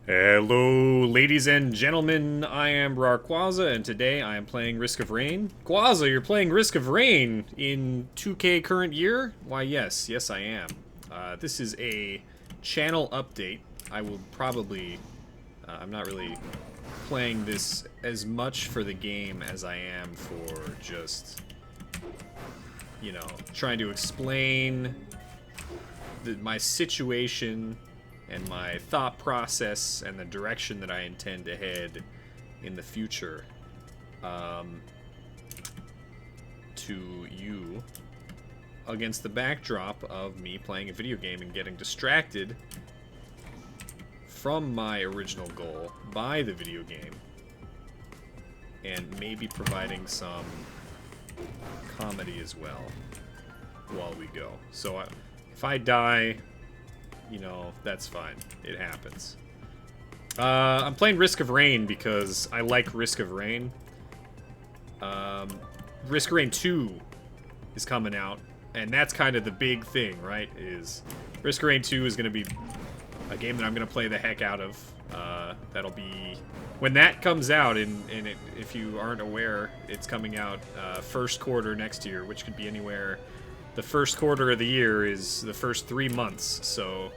Hello, ladies and gentlemen. I am Rawrquaza, and today I am playing Risk of Rain. Quaza, you're playing Risk of Rain in 2K current year? Why, yes, I am. This is a channel update. I will probably... I'm not really playing this as much for the game as I am for just, you know, trying to explain my situation and my thought process and the direction that I intend to head in the future to you against the backdrop of me playing a video game and getting distracted from my original goal by the video game and maybe providing some comedy as well while we go. So if I die, you know, that's fine. It happens. I'm playing Risk of Rain because I like Risk of Rain. Risk of Rain 2 is coming out, and that's kind of the big thing, right? Is Risk of Rain 2 is going to be a game that I'm going to play the heck out of. That'll be... When that comes out, if you aren't aware, it's coming out first quarter next year, which could be anywhere... The first quarter of the year is the first 3 months, so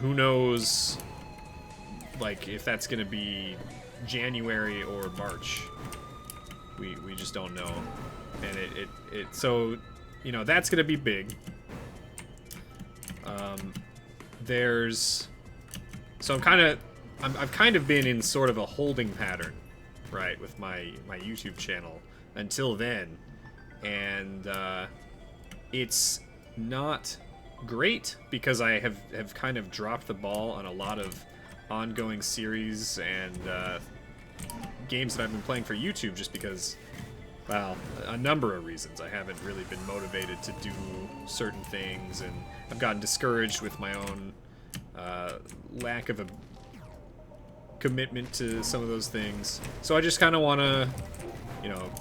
who knows, like, if that's gonna be January or March. We just don't know, and so, you know, that's gonna be big. So I've kind of been in sort of a holding pattern, right, with my YouTube channel until then. And it's not great because I have kind of dropped the ball on a lot of ongoing series and games that I've been playing for YouTube just because, well, a number of reasons. I haven't really been motivated to do certain things, and I've gotten discouraged with my own lack of a commitment to some of those things. So I just kind of want to, you know,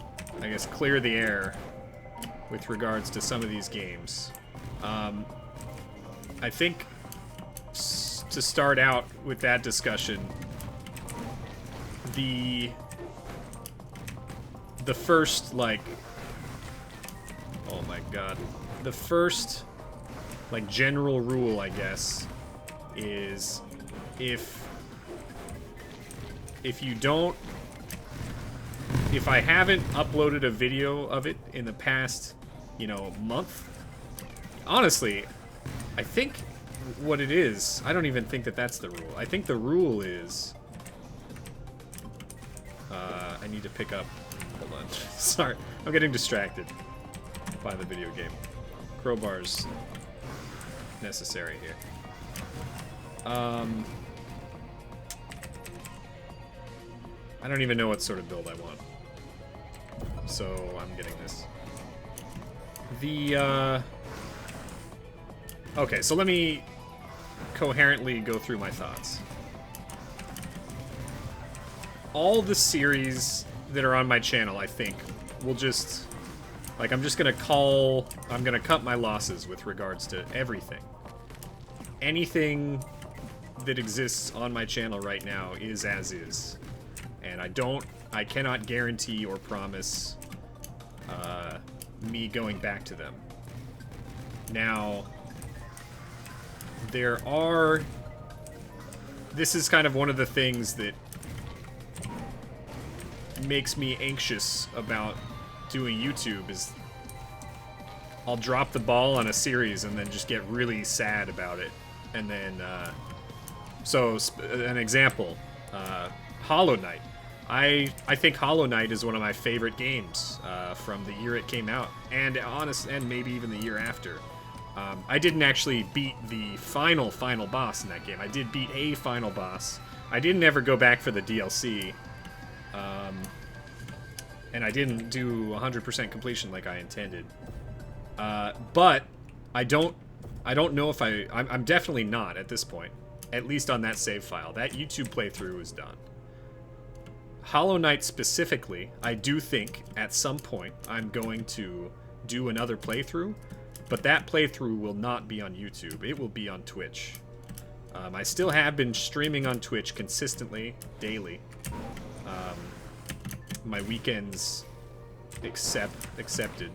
I guess clear the air with regards to some of these games. I think to start out with that discussion, the first, like, oh my god, the first, like, general rule, I guess, is if I haven't uploaded a video of it in the past, you know, month, honestly, I think what it is, I don't even think that that's the rule. I think the rule is, I need to pick up, hold on, sorry, I'm getting distracted by the video game. Crowbar's necessary here. I don't even know what sort of build I want, so I'm getting this. Okay, so let me coherently go through my thoughts. All the series that are on my channel, I think, will just... Like, I'm gonna cut my losses with regards to everything. Anything that exists on my channel right now is as is. And I cannot guarantee or promise me going back to them. Now, this is kind of one of the things that makes me anxious about doing YouTube, is I'll drop the ball on a series and then just get really sad about it. And then, so, an example, Hollow Knight. I think Hollow Knight is one of my favorite games from the year it came out, and maybe even the year after. I didn't actually beat the final boss in that game. I did beat a final boss. I didn't ever go back for the DLC, and I didn't do 100% completion like I intended. But I don't know if I'm definitely not at this point, at least on that save file. That YouTube playthrough is done. Hollow Knight specifically, I do think at some point I'm going to do another playthrough, but that playthrough will not be on YouTube. It will be on Twitch. I still have been streaming on Twitch consistently, daily. My weekends accepted.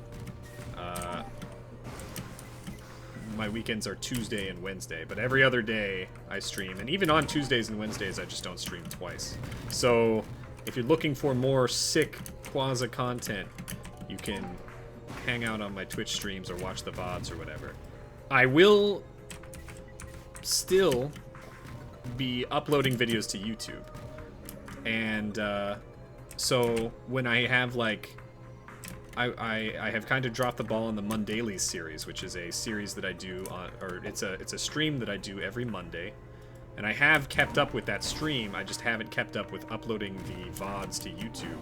My weekends are Tuesday and Wednesday, but every other day I stream. And even on Tuesdays and Wednesdays, I just don't stream twice. So if you're looking for more sick Quaza content, you can hang out on my Twitch streams or watch the VODs or whatever. I will still be uploading videos to YouTube. And so when I have like... I have kind of dropped the ball on the Mondailies series, which is a series that I do on, or it's a stream that I do every Monday, and I have kept up with that stream. I just haven't kept up with uploading the VODs to YouTube,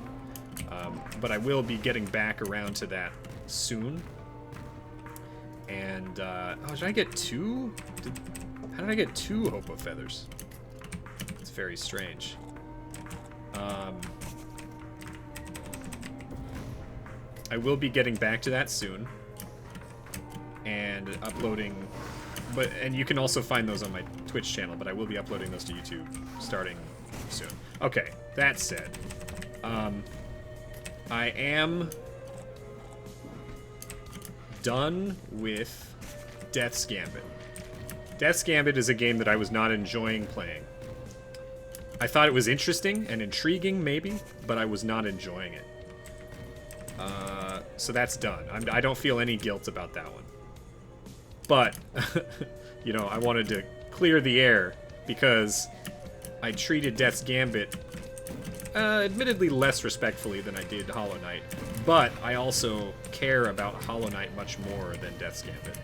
but I will be getting back around to that soon. And oh, did I get two? How did I get two Hopo feathers? It's very strange. I will be getting back to that soon, and uploading, and you can also find those on my Twitch channel, but I will be uploading those to YouTube starting soon. Okay, that said, I am done with Death's Gambit. Death's Gambit is a game that I was not enjoying playing. I thought it was interesting and intriguing, maybe, but I was not enjoying it. So that's done. I don't feel any guilt about that one. But, you know, I wanted to clear the air because I treated Death's Gambit admittedly less respectfully than I did Hollow Knight, but I also care about Hollow Knight much more than Death's Gambit.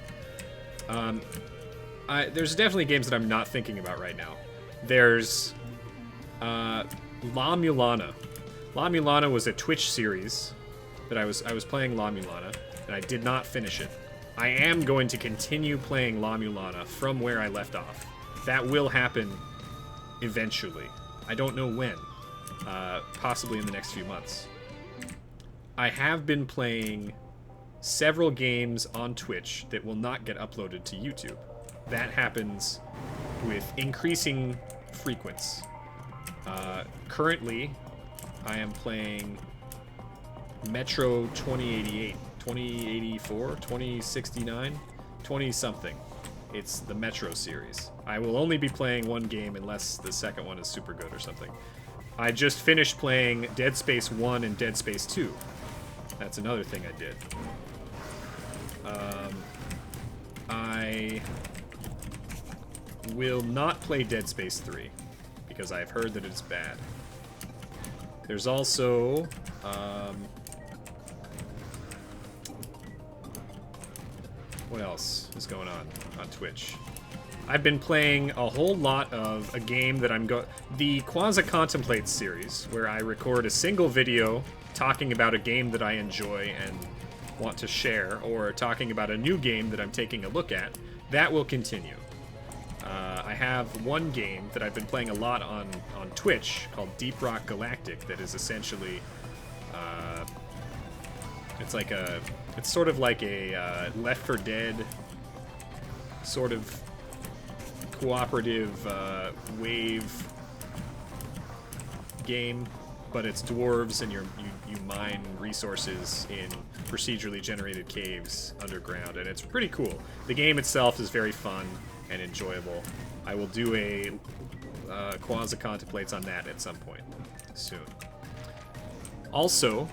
There's definitely games that I'm not thinking about right now. There's La Mulana. La Mulana was a Twitch series that I was playing La Mulana, and I did not finish it. I am going to continue playing La Mulana from where I left off. That will happen eventually. I don't know when. Possibly in the next few months. I have been playing several games on Twitch that will not get uploaded to YouTube. That happens with increasing frequency. Currently, I am playing Metro 2088, 2084, 2069, 20-something. It's the Metro series. I will only be playing one game unless the second one is super good or something. I just finished playing Dead Space 1 and Dead Space 2. That's another thing I did. I will not play Dead Space 3 because I've heard that it's bad. There's also what else is going on Twitch? I've been playing a whole lot of a game that the Quaza Contemplates series, where I record a single video talking about a game that I enjoy and want to share, or talking about a new game that I'm taking a look at. That will continue. I have one game that I've been playing a lot on Twitch called Deep Rock Galactic that is essentially it's sort of like a Left 4 Dead sort of cooperative wave game, but it's dwarves and you mine resources in procedurally generated caves underground, and it's pretty cool. The game itself is very fun and enjoyable. I will do a Quaza Contemplates on that at some point soon. Also,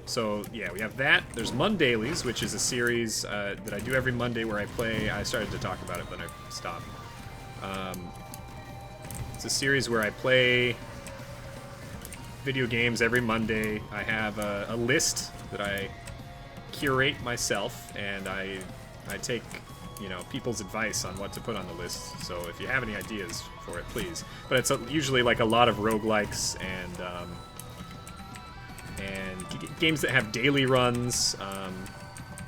so yeah, we have that. There's Mondailies, which is a series that I do every Monday where I play. I started to talk about it, but I stopped. It's a series where I play video games every Monday. I have a list that I curate myself, and I take, you know, people's advice on what to put on the list. So if you have any ideas for it, please. But it's usually like a lot of roguelikes and games that have daily runs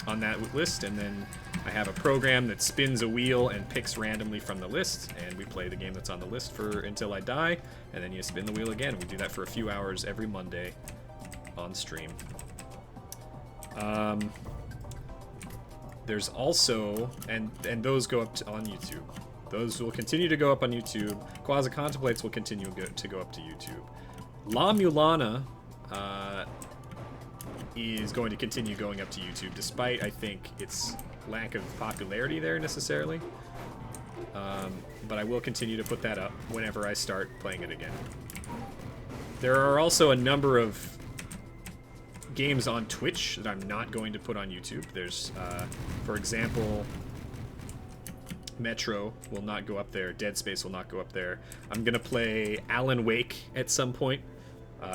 on that list, and then I have a program that spins a wheel and picks randomly from the list, and we play the game that's on the list until I die, and then you spin the wheel again. We do that for a few hours every Monday on stream. There's also, and those go up on YouTube. Those will continue to go up on YouTube. Quaza Contemplates will continue to go up to YouTube. La Mulana is going to continue going up to YouTube, despite, I think, its lack of popularity there necessarily. But I will continue to put that up whenever I start playing it again. There are also a number of games on Twitch that I'm not going to put on YouTube. There's, for example, Metro will not go up there. Dead Space will not go up there. I'm going to play Alan Wake at some point,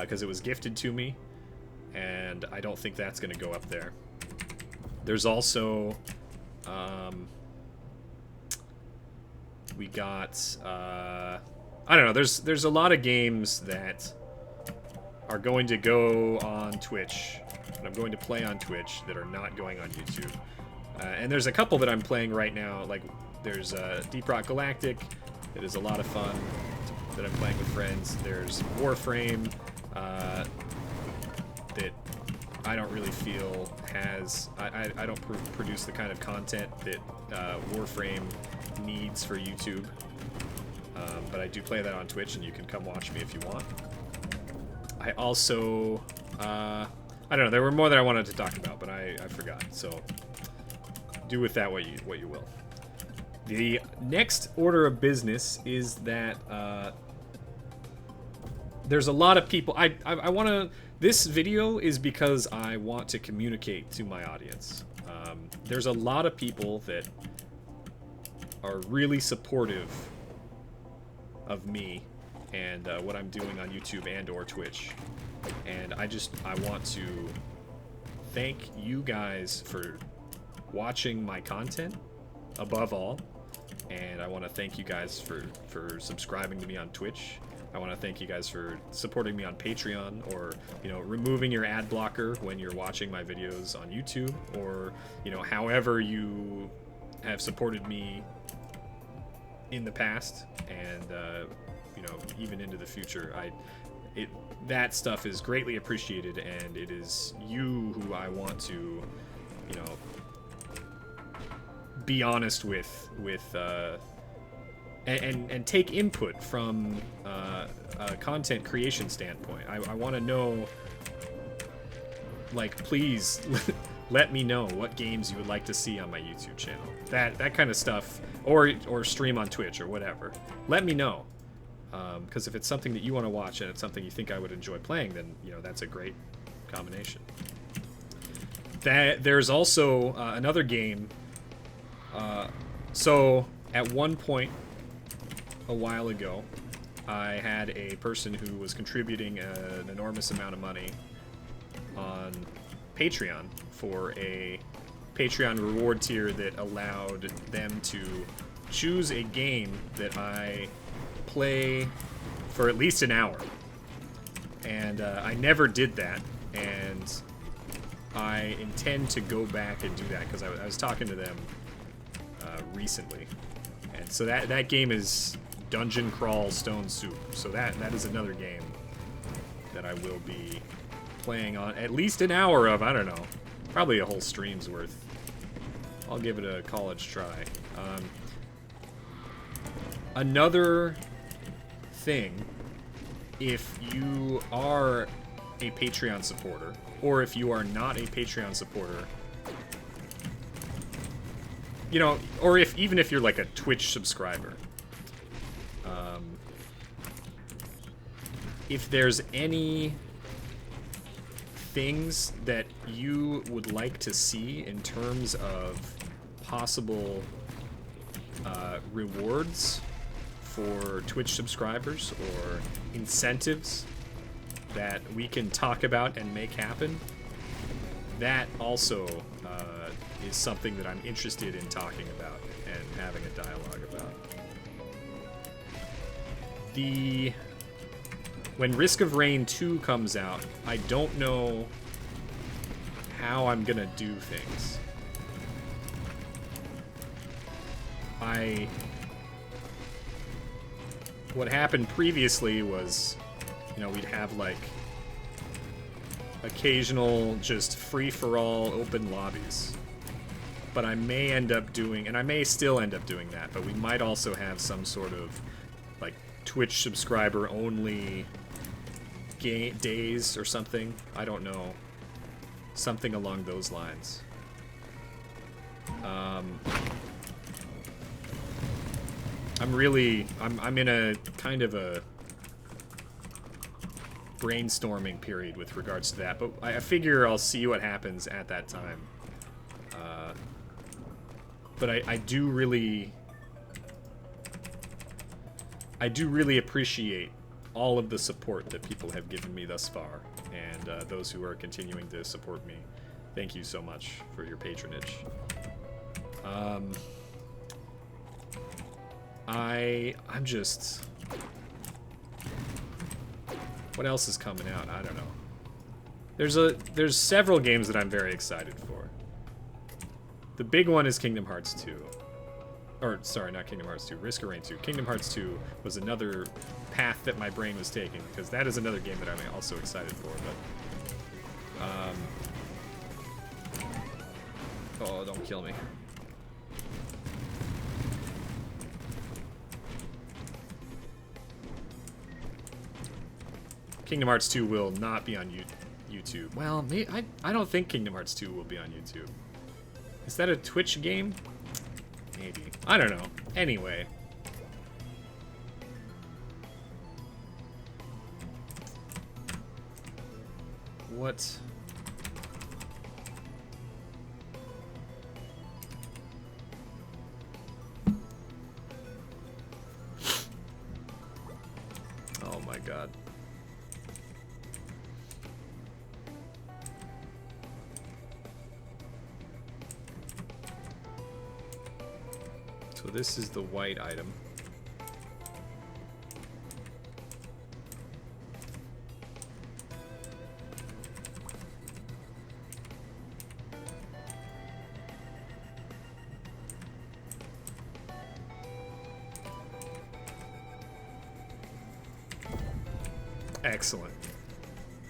because it was gifted to me, and I don't think that's going to go up there. There's also, we got, I don't know, there's a lot of games that are going to go on Twitch, and I'm going to play on Twitch, that are not going on YouTube. And there's a couple that I'm playing right now, like there's Deep Rock Galactic, it is a lot of fun, that I'm playing with friends. There's Warframe, that I don't really feel has, I don't produce the kind of content that Warframe needs for YouTube. But I do play that on Twitch, and you can come watch me if you want. I also, I don't know, there were more that I wanted to talk about, but I forgot, so do with that what you will. The next order of business is that there's a lot of people, I want to, this video is because I want to communicate to my audience. There's a lot of people that are really supportive of me and what I'm doing on YouTube and or Twitch. And I want to thank you guys for watching my content above all. And I want to thank you guys for subscribing to me on Twitch. I want to thank you guys for supporting me on Patreon, or, you know, removing your ad blocker when you're watching my videos on YouTube, or, you know, however you have supported me in the past, and you know, even into the future. That stuff is greatly appreciated, and it is you who I want to, you know, be honest with and take input from a content creation standpoint. I want to know, like, please let me know what games you would like to see on my YouTube channel. That kind of stuff, or stream on Twitch or whatever. Let me know, because if it's something that you want to watch and it's something you think I would enjoy playing, then, you know, that's a great combination. There's also another game. So at one point a while ago, I had a person who was contributing an enormous amount of money on Patreon for a Patreon reward tier that allowed them to choose a game that I play for at least an hour. And I never did that, and I intend to go back and do that, because I was talking to them recently. And so that game is Dungeon Crawl Stone Soup. So that is another game that I will be playing on at least an hour of. I don't know, probably a whole stream's worth. I'll give it a college try. Another thing, if you are a Patreon supporter, or if you are not a Patreon supporter, you know, or even if you're like a Twitch subscriber, if there's any things that you would like to see in terms of possible rewards for Twitch subscribers, or incentives that we can talk about and make happen, that also is something that I'm interested in talking about and having a dialogue about. When Risk of Rain 2 comes out, I don't know how I'm gonna do things. What happened previously was, you know, we'd have like occasional just free-for-all open lobbies. but I may end up doing, and I may still end up doing that, but we might also have some sort of like Twitch subscriber only days or something. I don't know. Something along those lines. I'm in a kind of a brainstorming period with regards to that, but I figure I'll see what happens at that time. But I do really appreciate all of the support that people have given me thus far, and those who are continuing to support me. Thank you so much for your patronage. I'm just... What else is coming out? I don't know. There's several games that I'm very excited for. The big one is Kingdom Hearts 2. Or, sorry, not Kingdom Hearts 2. Risk of Rain 2. Kingdom Hearts 2 was another path that my brain was taking, because that is another game that I'm also excited for, but... Oh, don't kill me. Kingdom Hearts 2 will not be on YouTube. Well, I don't think Kingdom Hearts 2 will be on YouTube. Is that a Twitch game? Maybe. I don't know. Anyway. What? Oh my god. So this is the white item. Excellent.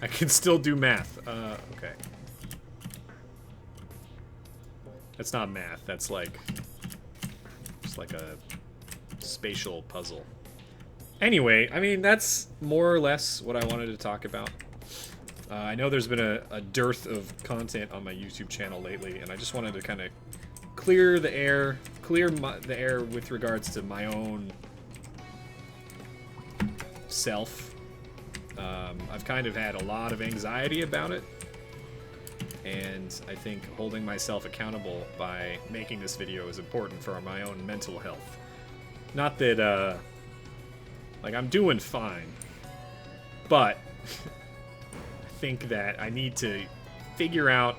I can still do math. Okay. That's not math. That's like... just like a spatial puzzle. Anyway, I mean, that's more or less what I wanted to talk about. I know there's been a dearth of content on my YouTube channel lately, and I just wanted to kind of clear the air with regards to my own self. I've kind of had a lot of anxiety about it, and I think holding myself accountable by making this video is important for my own mental health. Not that, like, I'm doing fine, but I think that I need to figure out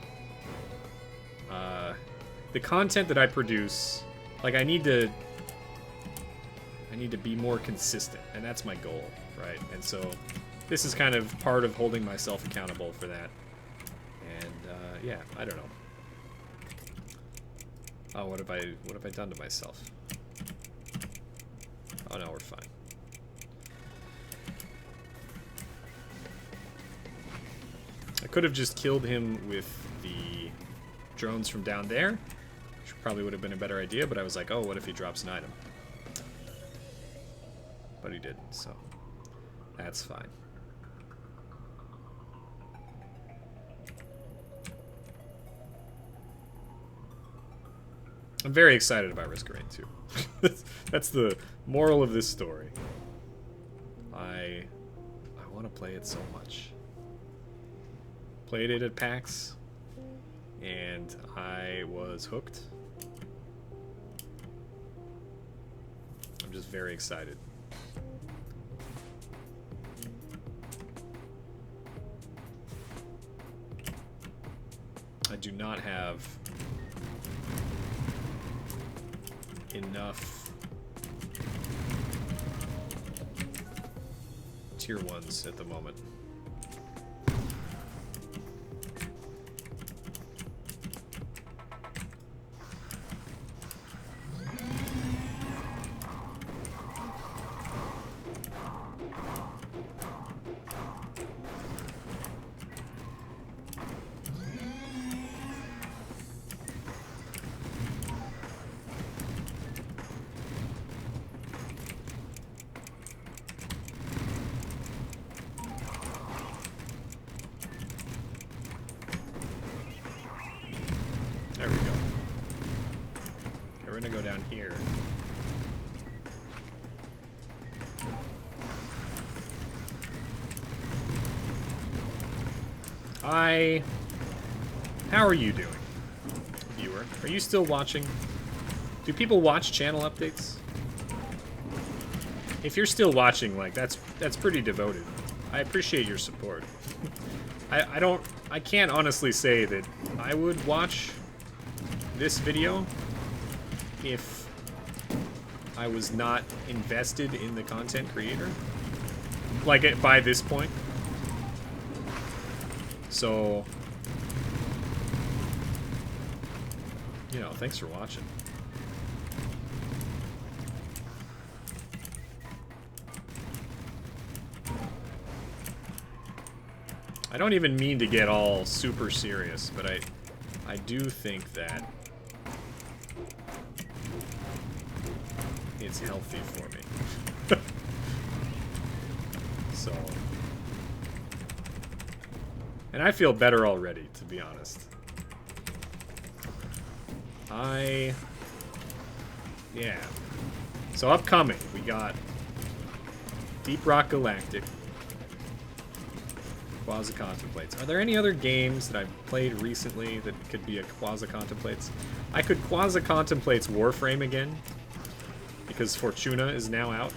the content that I produce. Like, I need to be more consistent, and that's my goal, right? And so this is kind of part of holding myself accountable for that. And yeah, I don't know. Oh, what have I done to myself? Oh no, we're fine. I could have just killed him with the drones from down there, which probably would have been a better idea, but I was like, oh, what if he drops an item? But he didn't, so that's fine. I'm very excited about Risk of Rain 2. That's the moral of this story. I want to play it so much. Played it at PAX, and I was hooked. I'm just very excited. I do not have enough tier 1s at the moment. How are you doing, viewer? Are you still watching? Do people watch channel updates? If you're still watching, like, that's pretty devoted. I appreciate your support. I can't honestly say that I would watch this video if I was not invested in the content creator. Like, by this point. So, you know, thanks for watching. I don't even mean to get all super serious, but I do think that it's healthy for me. So, and I feel better already, to be honest. Yeah. So upcoming, we got Deep Rock Galactic, Quaza Contemplates. Are there any other games that I've played recently that could be a Quaza Contemplates? I could Quaza Contemplates Warframe again, because Fortuna is now out.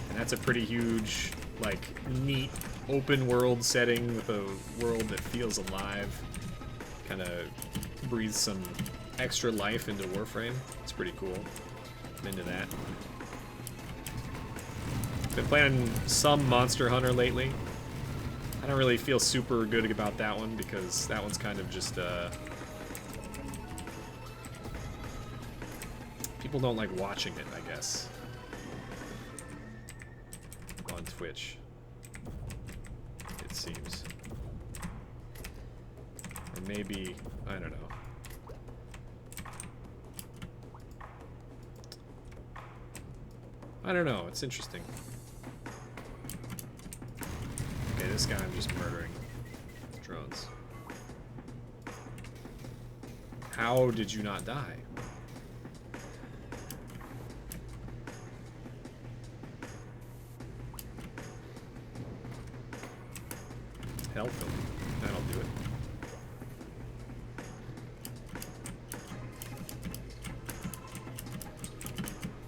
And that's a pretty huge, like, neat open world setting with a world that feels alive. Kind of breathes some extra life into Warframe. It's pretty cool. I'm into that. Been playing some Monster Hunter lately. I don't really feel super good about that one because that one's kind of just, people don't like watching it, I guess. On Twitch. It seems. Or maybe, I don't know. I don't know, it's interesting. Okay, this guy I'm just murdering. Drones. How did you not die? Health him. That'll do it.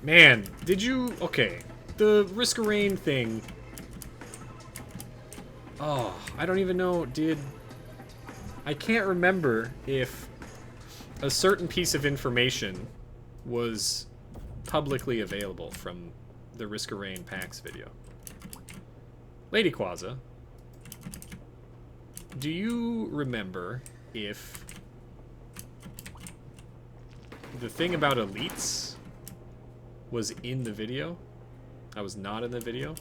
Man, did you... Okay, the Risk of Rain thing... Oh, I don't even know, I can't remember if a certain piece of information was publicly available from the Risk of Rain PAX video. Lady Quaza, do you remember if the thing about elites was in the video? I was not in the video.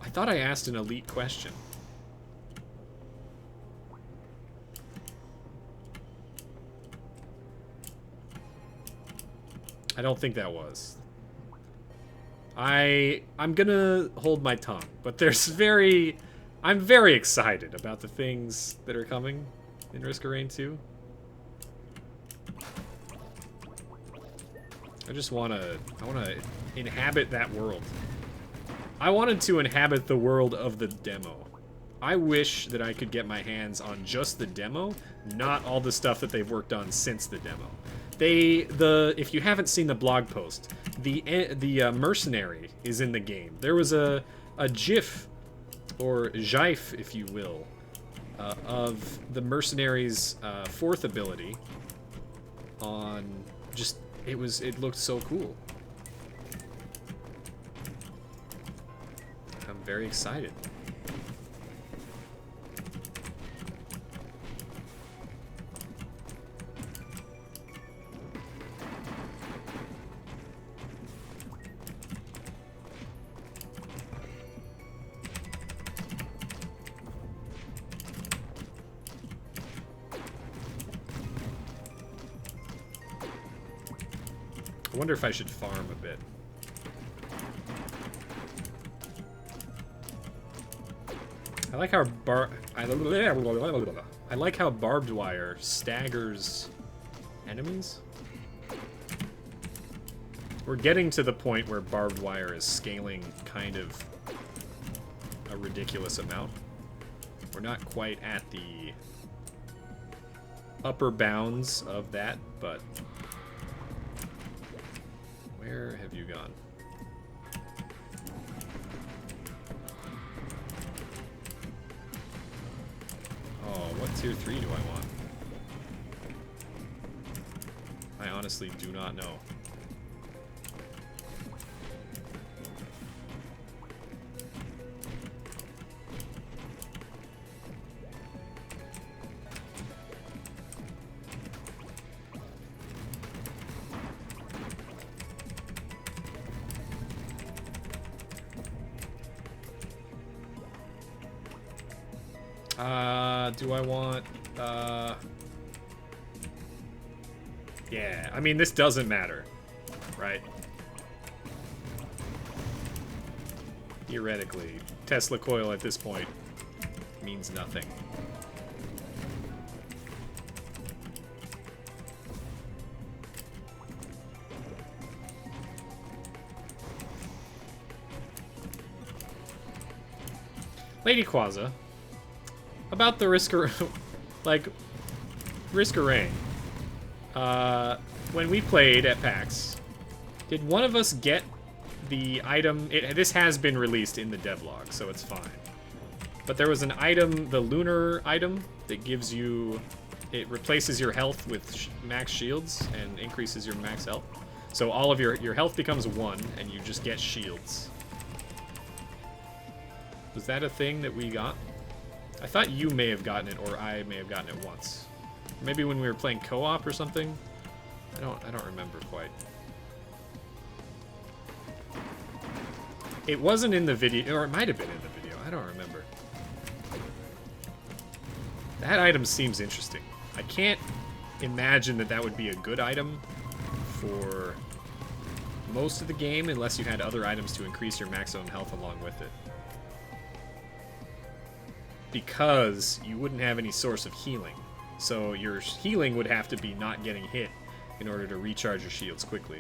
I thought I asked an elite question. I don't think that was. I'm gonna hold my tongue, but I'm very excited about the things that are coming in Risk of Rain 2. I wanna inhabit that world. I wanted to inhabit the world of the demo. I wish that I could get my hands on just the demo, not all the stuff that they've worked on since the demo. If you haven't seen the blog post, the mercenary is in the game. There was a GIF, or GIF, if you will, of the mercenary's fourth ability on just, it looked so cool. I'm very excited. I wonder if I should farm a bit. I like how barbed wire staggers enemies. We're getting to the point where barbed wire is scaling kind of a ridiculous amount. We're not quite at the upper bounds of that, but where have you gone? Oh, what tier 3 do I want? I honestly do not know. Do I want, yeah, I mean, this doesn't matter, right? Theoretically, Tesla coil at this point means nothing. Lady Quaza, about the Risk-a-Rain. When we played at PAX, did one of us get the item? This has been released in the devlog, so it's fine. But there was an item, the lunar item, that gives you... It replaces your health with max shields and increases your max health. So all of your health becomes 1, and you just get shields. Was that a thing that we got? I thought you may have gotten it, or I may have gotten it once. Maybe when we were playing co-op or something? I don't remember quite. It wasn't in the video, or it might have been in the video. I don't remember. That item seems interesting. I can't imagine that that would be a good item for most of the game unless you had other items to increase your max own health along with it. Because you wouldn't have any source of healing. So your healing would have to be not getting hit in order to recharge your shields quickly.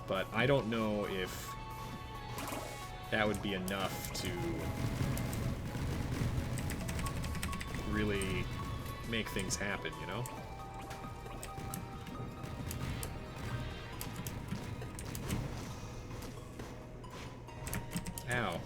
But I don't know if that would be enough to really make things happen, you know? Ow.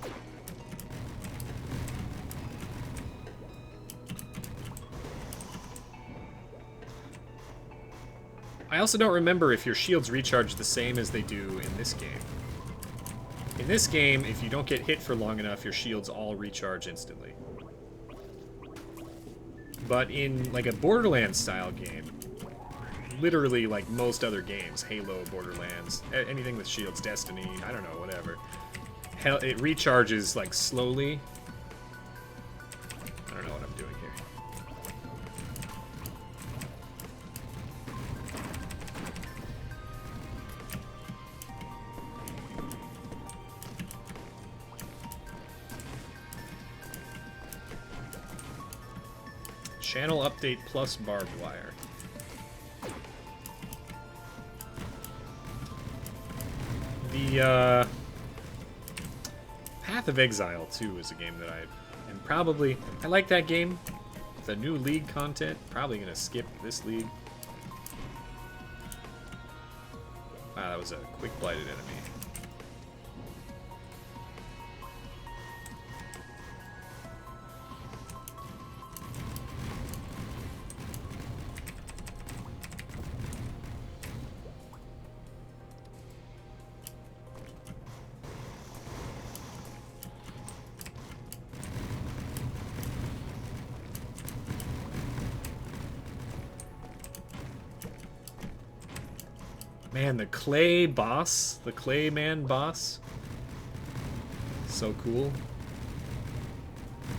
I also don't remember if your shields recharge the same as they do in this game. In this game, if you don't get hit for long enough, your shields all recharge instantly. But in, like, a Borderlands-style game, literally, like most other games, Halo, Borderlands, anything with shields, Destiny, I don't know, whatever, it recharges, like, slowly. I don't know what I'm doing here. Channel update plus barbed wire. The Path of Exile 2 is a game that I like that game. The new league content, probably gonna skip this league. Wow, that was a quick blighted enemy. Man, the clay boss, the clay man boss, so cool.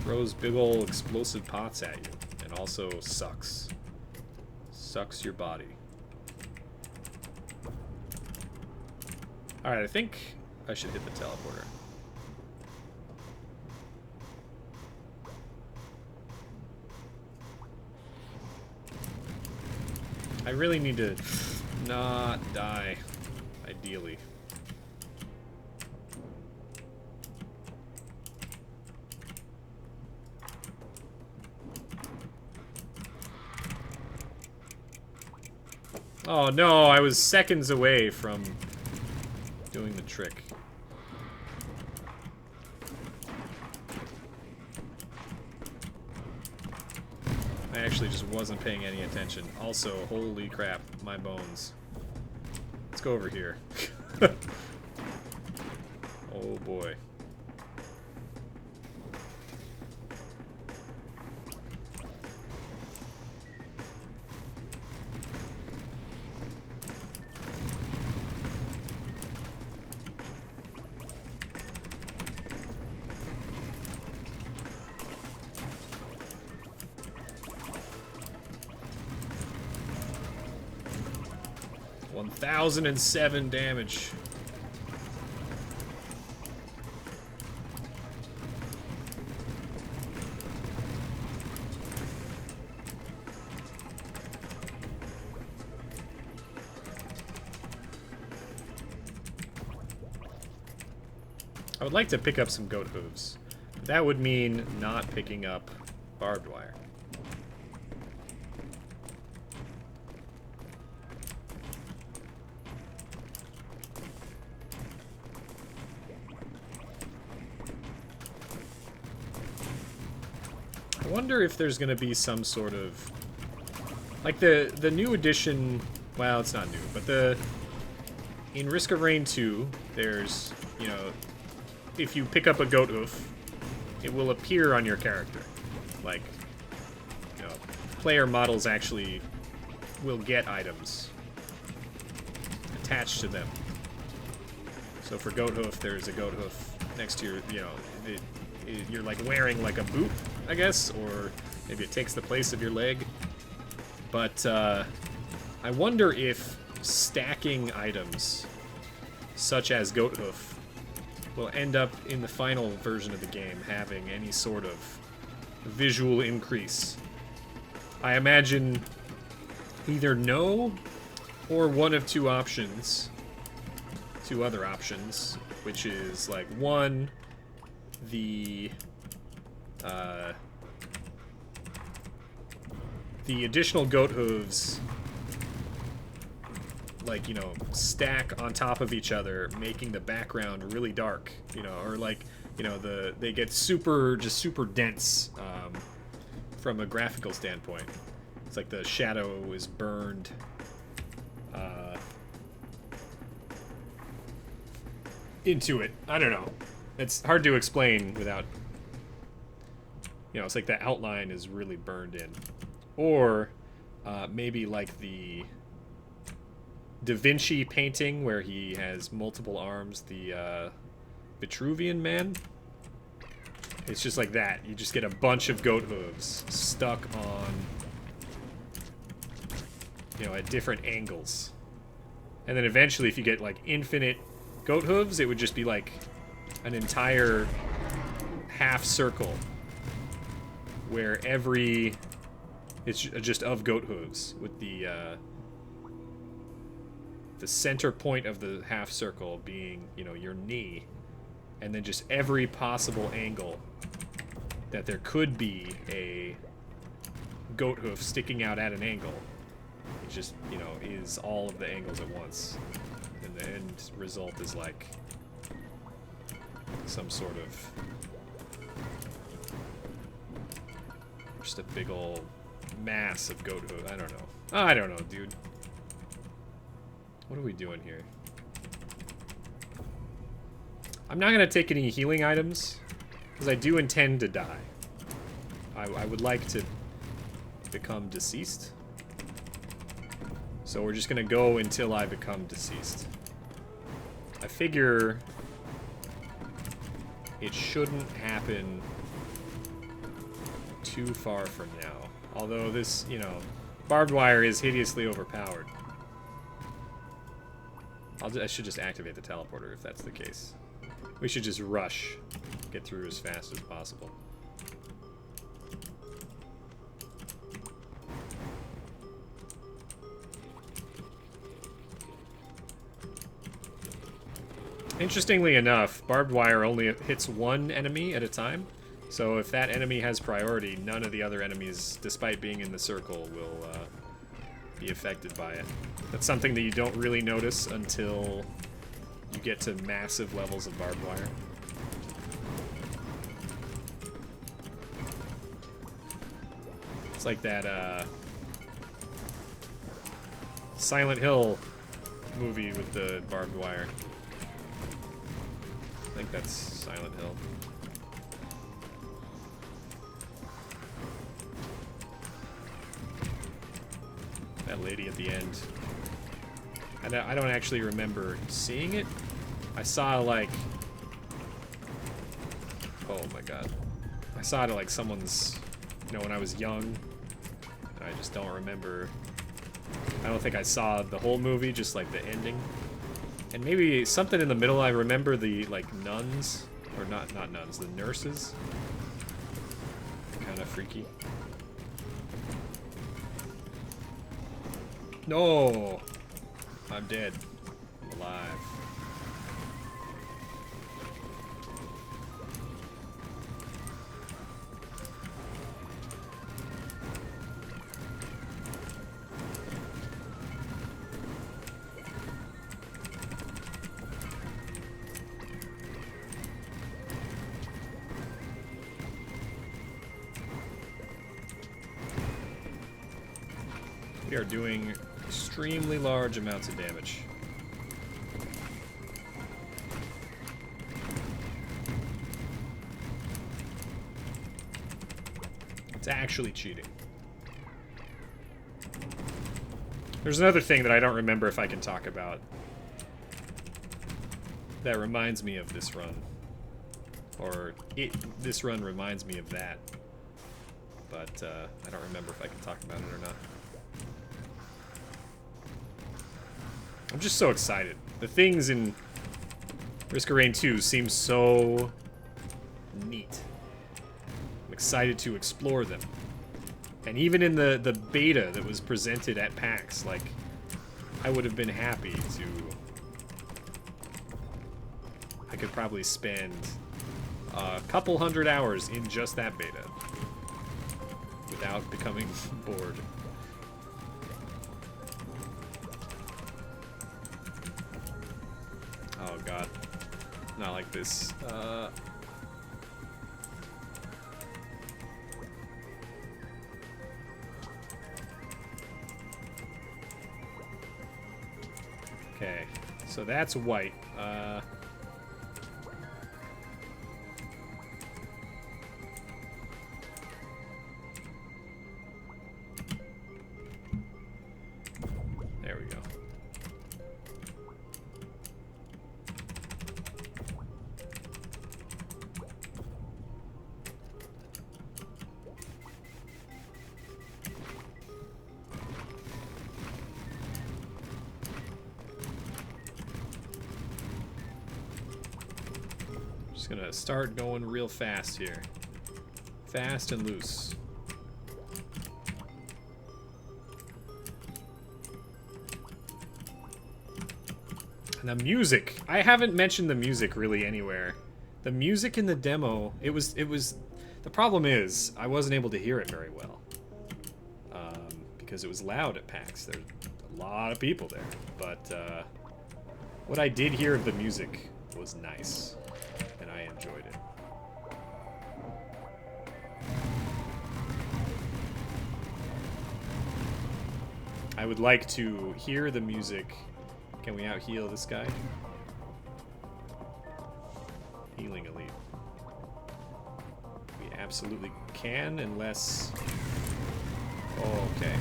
Throws big ol' explosive pots at you, and also sucks. Sucks your body. Alright, I think I should hit the teleporter. I really need to not die, ideally. Oh no, I was seconds away from doing the trick. I actually just wasn't paying any attention. Also, holy crap, my bones. Let's go over here. Oh boy. $1,007 damage. I would like to pick up some goat hooves. That would mean not picking up barbed wire. I wonder if there's gonna be some sort of, like the new edition. Well, it's not new, but in Risk of Rain 2, there's, you know, if you pick up a goat hoof, it will appear on your character. Like, you know, player models actually will get items attached to them. So for goat hoof, there's a goat hoof next to your, you know, you're like wearing like a boot, I guess, or maybe it takes the place of your leg. But I wonder if stacking items such as goat hoof will end up in the final version of the game having any sort of visual increase. I imagine either no or one of two options. Two other options, which is like one, the additional goat hooves, like, you know, stack on top of each other, making the background really dark, you know, or like, you know, they get super dense from a graphical standpoint. It's like the shadow is burned into it. I don't know. It's hard to explain without, you know, it's like the outline is really burned in. Or maybe like the Da Vinci painting where he has multiple arms, the Vitruvian Man. It's just like that. You just get a bunch of goat hooves stuck on, you know, at different angles. And then eventually if you get like infinite goat hooves, it would just be like an entire half circle where it's just of goat hooves, with the center point of the half circle being, you know, your knee, and then just every possible angle that there could be a goat hoof sticking out at an angle. It just, you know, is all of the angles at once. And the end result is like some sort of just a big old mass of goat hoof. I don't know. I don't know, dude. What are we doing here? I'm not gonna take any healing items, because I do intend to die. I would like to become deceased. So we're just gonna go until I become deceased. I figure it shouldn't happen too far from now. Although this, you know, barbed wire is hideously overpowered. I should just activate the teleporter if that's the case. We should just rush, get through as fast as possible. Interestingly enough, barbed wire only hits one enemy at a time. So if that enemy has priority, none of the other enemies, despite being in the circle, be affected by it. That's something that you don't really notice until you get to massive levels of barbed wire. It's like that Silent Hill movie with the barbed wire. I think that's Silent Hill. That lady at the end. I don't actually remember seeing it. I saw, like... Oh my god. I saw it at, like, someone's... You know, when I was young. And I just don't remember... I don't think I saw the whole movie, just, like, the ending. And maybe something in the middle, I remember the, like, nuns. Or not nuns, the nurses. Kind of freaky. No! I'm dead. I'm alive. We are doing extremely large amounts of damage. It's actually cheating. There's another thing that I don't remember if I can talk about that reminds me of this run. Or this run reminds me of that. But I don't remember if I can talk about it or not. I'm just so excited. The things in Risk of Rain 2 seem so neat. I'm excited to explore them. And even in the beta that was presented at PAX, like, I would have been happy to... I could probably spend a couple hundred hours in just that beta without becoming bored. Oh god. Not like this. Okay, so that's white. There we go. Gonna start going real fast here. Fast and loose. And the music. I haven't mentioned the music really anywhere. The music in the demo, it was the problem is I wasn't able to hear it very well. Because it was loud at PAX. There's a lot of people there. But what I did hear of the music was nice. And I enjoyed it. I would like to hear the music. Can we out-heal this guy? Healing elite. We absolutely can, unless... Oh, okay.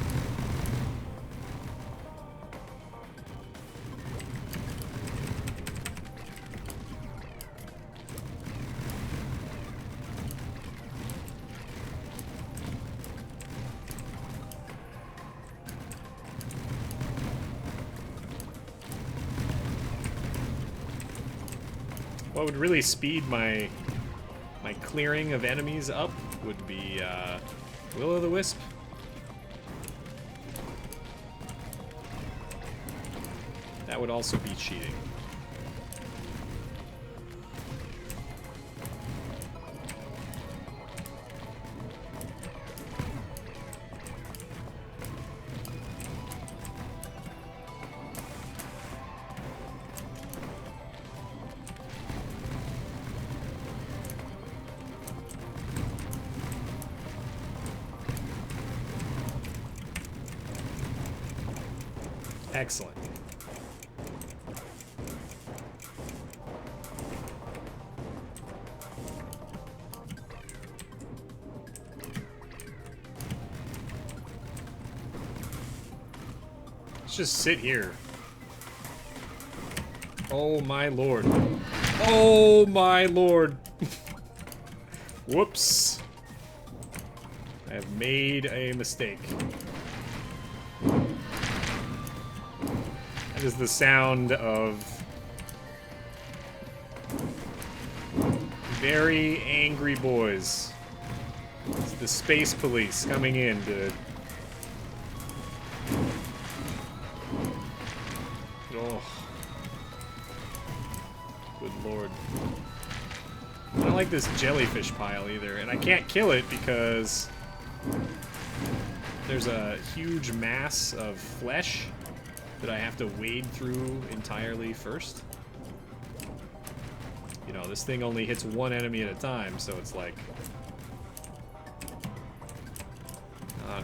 What would really speed my clearing of enemies up would be Will-O-the-Wisp. That would also be cheating. Excellent. Let's just sit here. Oh my lord. Oh my lord. Whoops. I have made a mistake. That is the sound of very angry boys. It's the space police coming in to... Oh. Good lord. I don't like this jellyfish pile either, and I can't kill it because there's a huge mass of flesh that I have to wade through entirely first. You know, this thing only hits one enemy at a time, so it's like not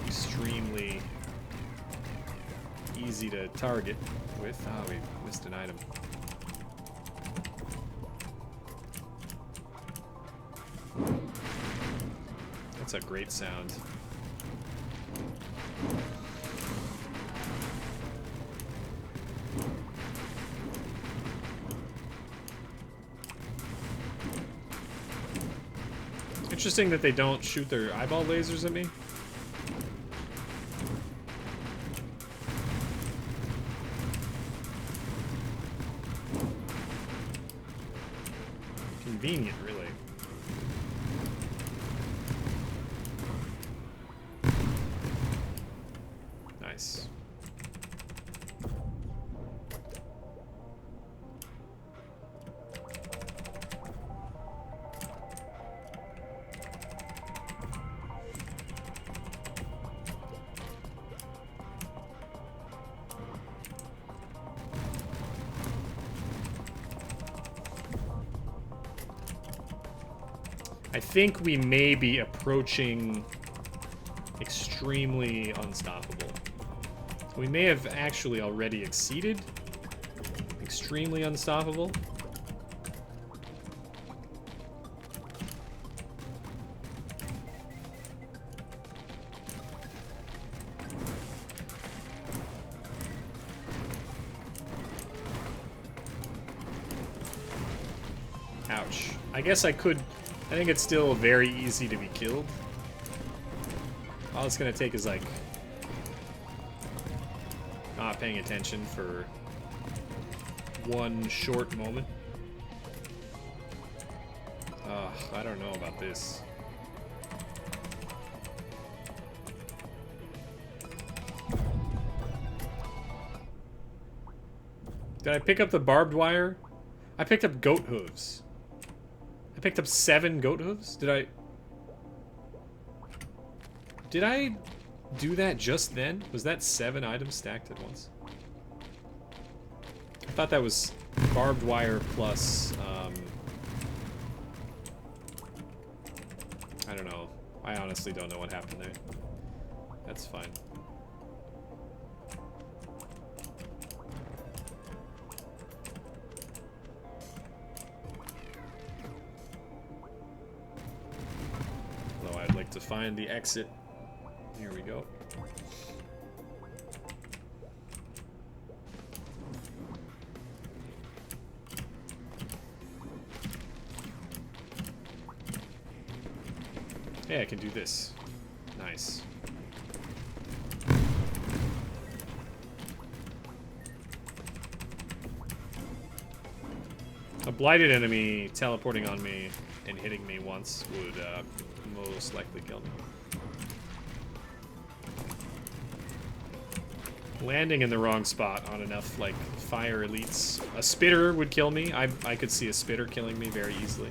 extremely easy to target with. Oh, we missed an item. That's a great sound. Interesting that they don't shoot their eyeball lasers at me. Convenient, really. Nice. I think we may be approaching extremely unstoppable. So we may have actually already exceeded extremely unstoppable. Ouch. I guess I could... I think it's still very easy to be killed. All it's gonna take is, like, not paying attention for one short moment. Ugh, I don't know about this. Did I pick up the barbed wire? I picked up goat hooves. I picked up 7 goat hooves? Did I do that just then? Was that 7 items stacked at once? I thought that was barbed wire plus, I don't know. I honestly don't know what happened there. That's fine. To find the exit. Here we go. Hey, I can do this. Nice. A blighted enemy teleporting on me and hitting me once would most likely kill me. Landing in the wrong spot on enough, like, fire elites. A spitter would kill me. I could see a spitter killing me very easily.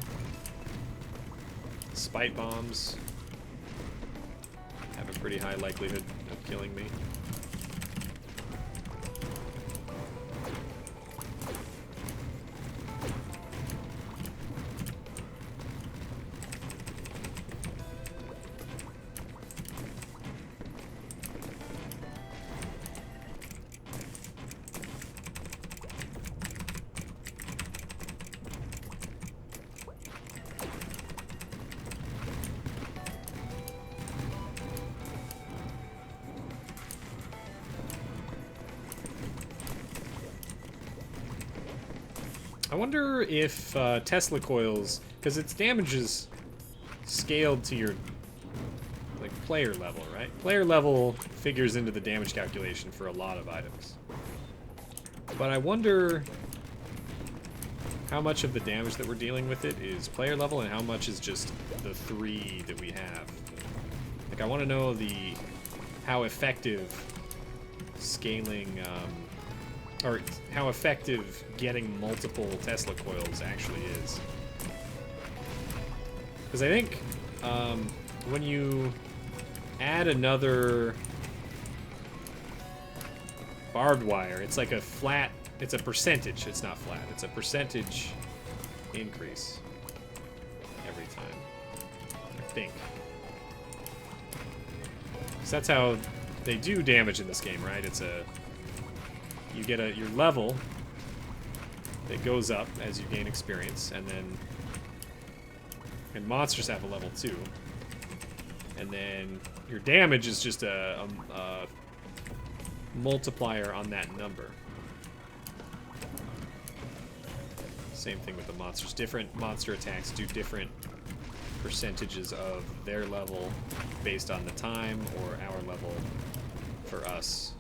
Spite bombs have a pretty high likelihood of killing me. wonder if Tesla coils, because its damage is scaled to your like player level, right? Player level figures into the damage calculation for a lot of items. But I wonder how much of the damage that we're dealing with it is player level and how much is just the 3 that we have. Like, I want to know how effective scaling, or how effective getting multiple Tesla coils actually is. Because I think when you add another barbed wire, it's like a flat, it's a percentage, it's not flat, it's a percentage increase every time, I think. So that's how they do damage in this game, right? It's you get your level that goes up as you gain experience, and monsters have a level too. And then your damage is just a multiplier on that number. Same thing with the monsters. Different monster attacks do different percentages of their level based on the time, or our level for us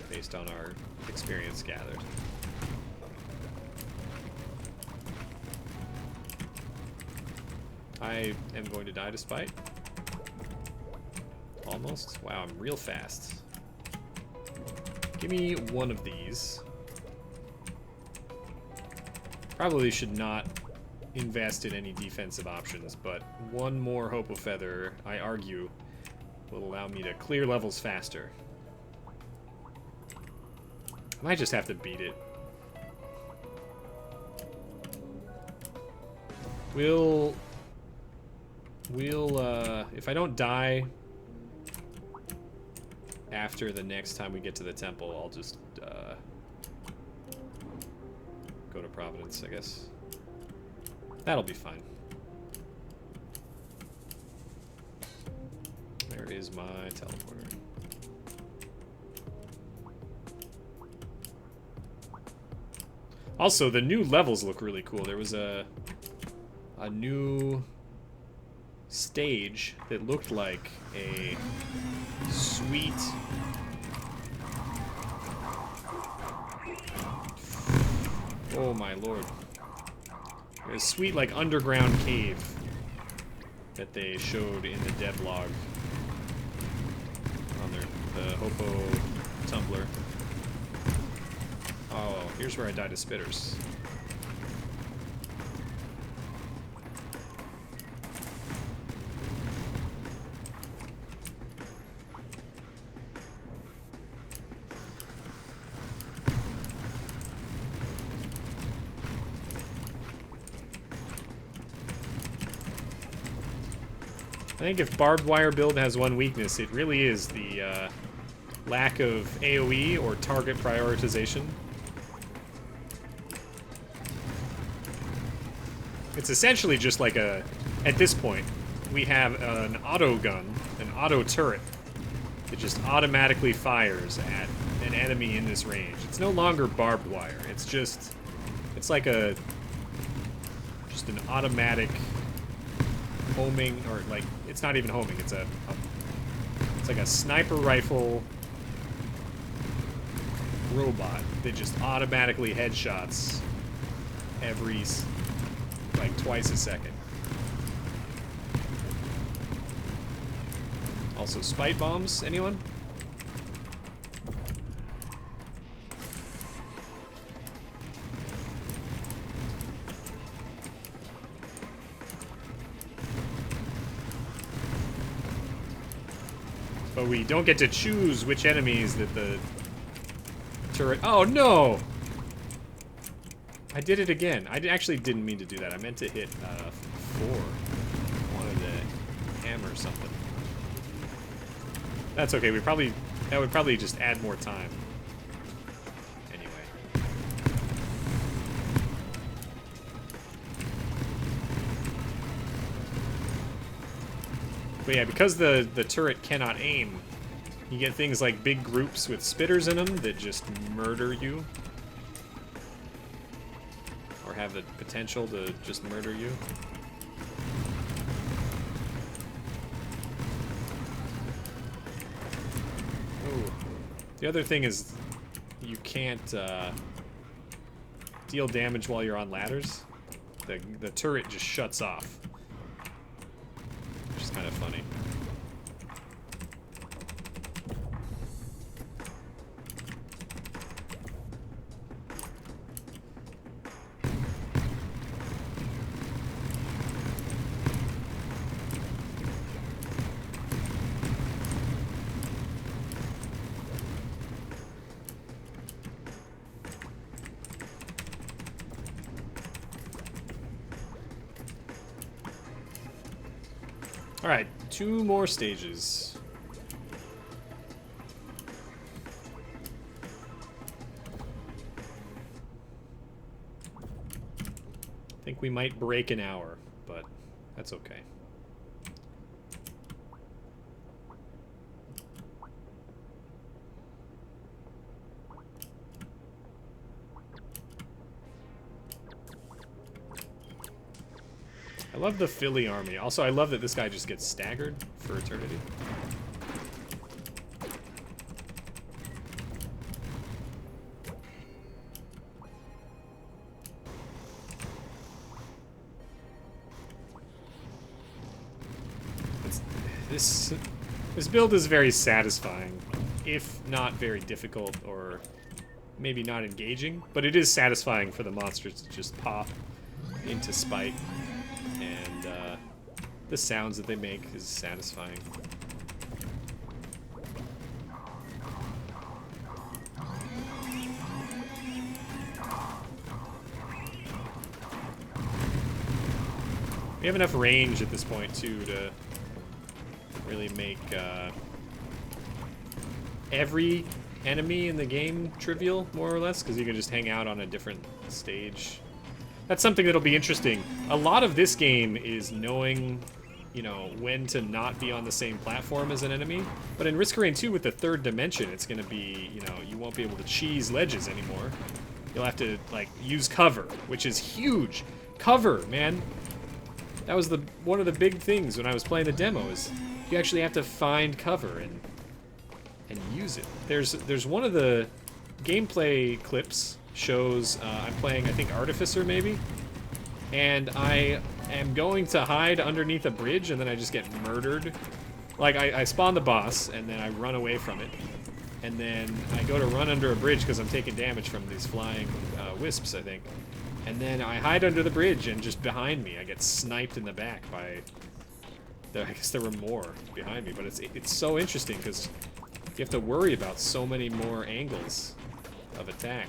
based on our experience gathered. I am going to die despite. Almost. Wow, I'm real fast. Give me one of these. Probably should not invest in any defensive options, but one more Hope of Feather, I argue, will allow me to clear levels faster. I might just have to beat it. We'll if I don't die after the next time we get to the temple, I'll just go to Providence, I guess. That'll be fine. Where is my teleporter? Also, the new levels look really cool. There was a new stage that looked like a sweet oh my lord, a sweet like underground cave that they showed in the devlog on the Hopo Tumblr. Oh, here's where I died to spitters. I think if barbed wire build has one weakness, it really is the lack of AoE or target prioritization. It's essentially just like at this point, we have an auto gun, an auto turret that just automatically fires at an enemy in this range. It's no longer barbed wire. It's like just an automatic homing, or like, it's not even homing, it's like a sniper rifle robot that just automatically headshots every, like, twice a second. Also, spite bombs, anyone? But we don't get to choose which enemies that the turret... Oh, no! I did it again. I actually didn't mean to do that. I meant to hit 4. I wanted to hammer something. That's okay. That would probably just add more time. Anyway. But yeah, because the turret cannot aim, you get things like big groups with spitters in them that just murder you. have the potential to just murder you. Ooh. The other thing is you can't deal damage while you're on ladders. The turret just shuts off, which is kind of funny. Alright, 2 more stages. I think we might break an hour, but that's okay. I love the Philly army. Also, I love that this guy just gets staggered for eternity. This build is very satisfying, if not very difficult or maybe not engaging, but it is satisfying for the monsters to just pop into spite. And the sounds that they make is satisfying. We have enough range at this point, too, to really make every enemy in the game trivial, more or less, because you can just hang out on a different stage. That's something that'll be interesting. A lot of this game is knowing, you know, when to not be on the same platform as an enemy. But in Risk of Rain 2 with the 3rd dimension, it's going to be, you know, you won't be able to cheese ledges anymore. You'll have to, like, use cover, which is huge. Cover, man. That was one of the big things when I was playing the demo, is you actually have to find cover and use it. There's one of the gameplay clips shows I'm playing, I think, Artificer maybe, and I am going to hide underneath a bridge and then I just get murdered. Like, I spawn the boss and then I run away from it, and then I go to run under a bridge because I'm taking damage from these flying wisps, I think, and then I hide under the bridge and just behind me I get sniped in the back by I guess there were more behind me, but it's so interesting because you have to worry about so many more angles of attack.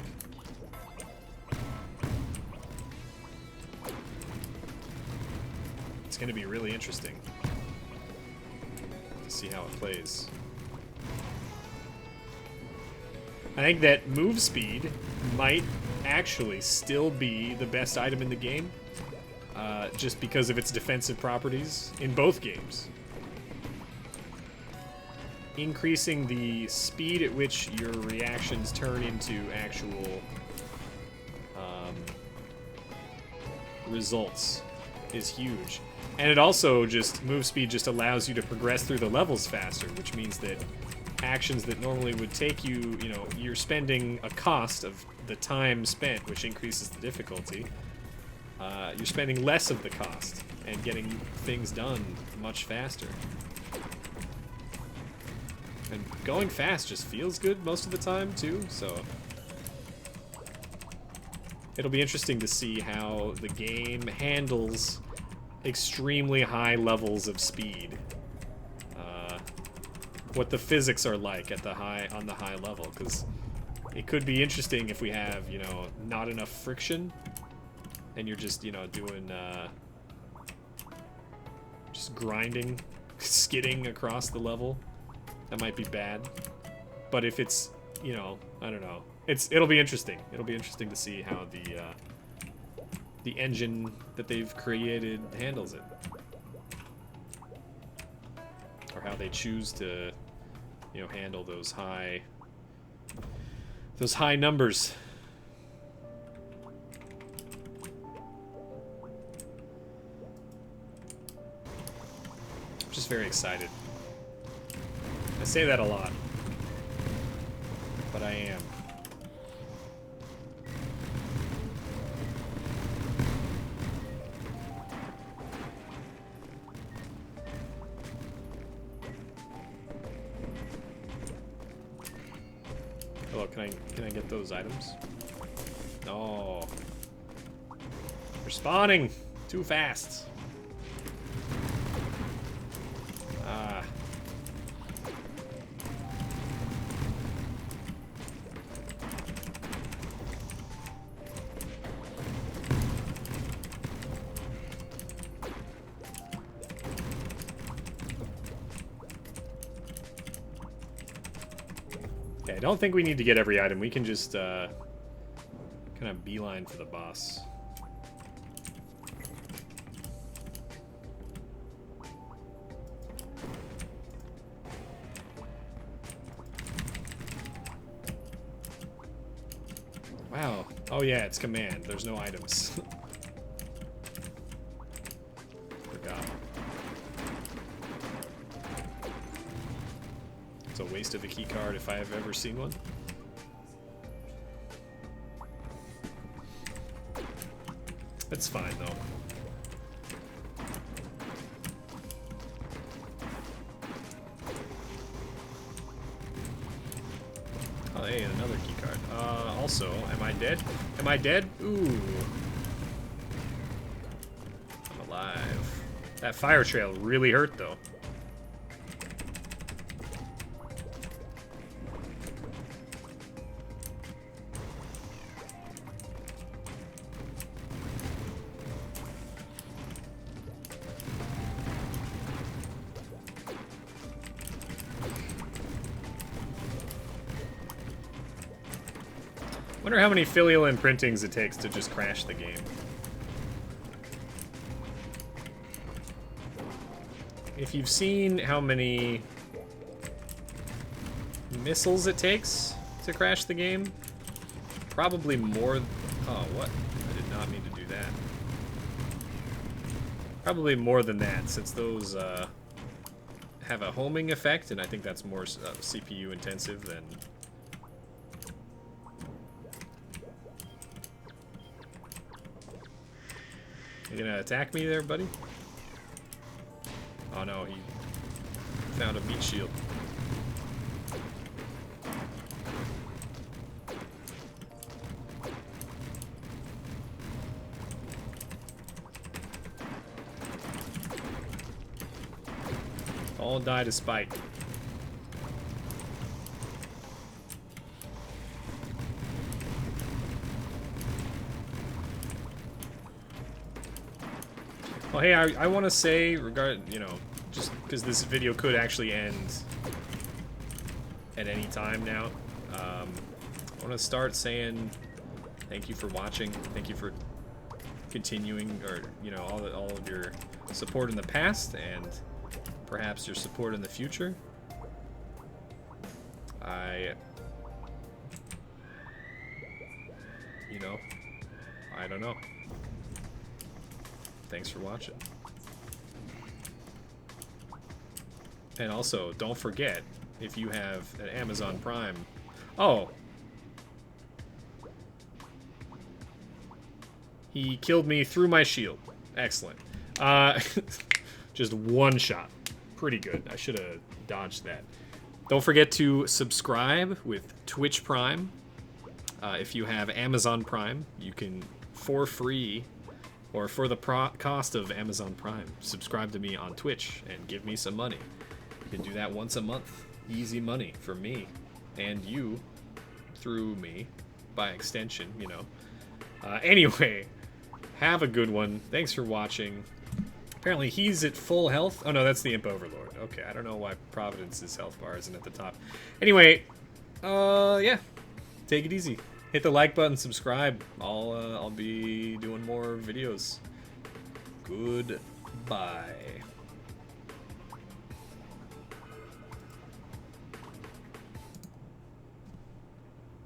It's going to be really interesting to see how it plays. I think that move speed might actually still be the best item in the game, just because of its defensive properties in both games. Increasing the speed at which your reactions turn into actual results is huge. And it also just, move speed just allows you to progress through the levels faster, which means that actions that normally would take you, you know, you're spending a cost of the time spent, which increases the difficulty. You're spending less of the cost and getting things done much faster. And going fast just feels good most of the time, too, so it'll be interesting to see how the game handles extremely high levels of speed. What the physics are like at on the high level, because it could be interesting if we have, you know, not enough friction, and you're just, you know, doing, just grinding, skidding across the level. That might be bad. But if it's, you know, I don't know. It'll be interesting. It'll be interesting to see how the engine that they've created handles it. Or how they choose to, you know, handle those high numbers. I'm just very excited. I say that a lot, but I am. Hello, can I get those items? No. They're spawning too fast. Ah. Okay, I don't think we need to get every item. We can just kind of beeline for the boss. Wow. Oh yeah, it's command. There's no items. Forgot. It's a waste of a key card if I have ever seen one. It's fine though. Oh, hey, and another key card. Also, am I dead? Am I dead? Ooh. I'm alive. That fire trail really hurt though. Wonder how many filial imprintings it takes to just crash the game. If you've seen how many missiles it takes to crash the game, probably more. Oh, what? I did not mean to do that. Probably more than that, since those have a homing effect, and I think that's more CPU intensive than. You gonna attack me there, buddy? Oh no, he found a meat shield. All die to spike. Well, hey, I want to say, just because this video could actually end at any time now, I want to start saying thank you for watching, thank you for continuing, or, all of your support in the past, and perhaps your support in the future. I don't know. Thanks for watching. And also, don't forget, if you have an Amazon Prime... Oh! He killed me through my shield. Excellent. Just one shot. Pretty good. I should have dodged that. Don't forget to subscribe with Twitch Prime. If you have Amazon Prime, you can, for free... or for the cost of Amazon Prime, subscribe to me on Twitch and give me some money. You can do that once a month. Easy money for me and you through me, by extension, Anyway, have a good one. Thanks for watching. Apparently he's at full health. Oh no, that's the Imp Overlord. Okay, I don't know why Providence's health bar isn't at the top. Anyway, yeah, take it easy. Hit the like button, subscribe. I'll be doing more videos. Goodbye.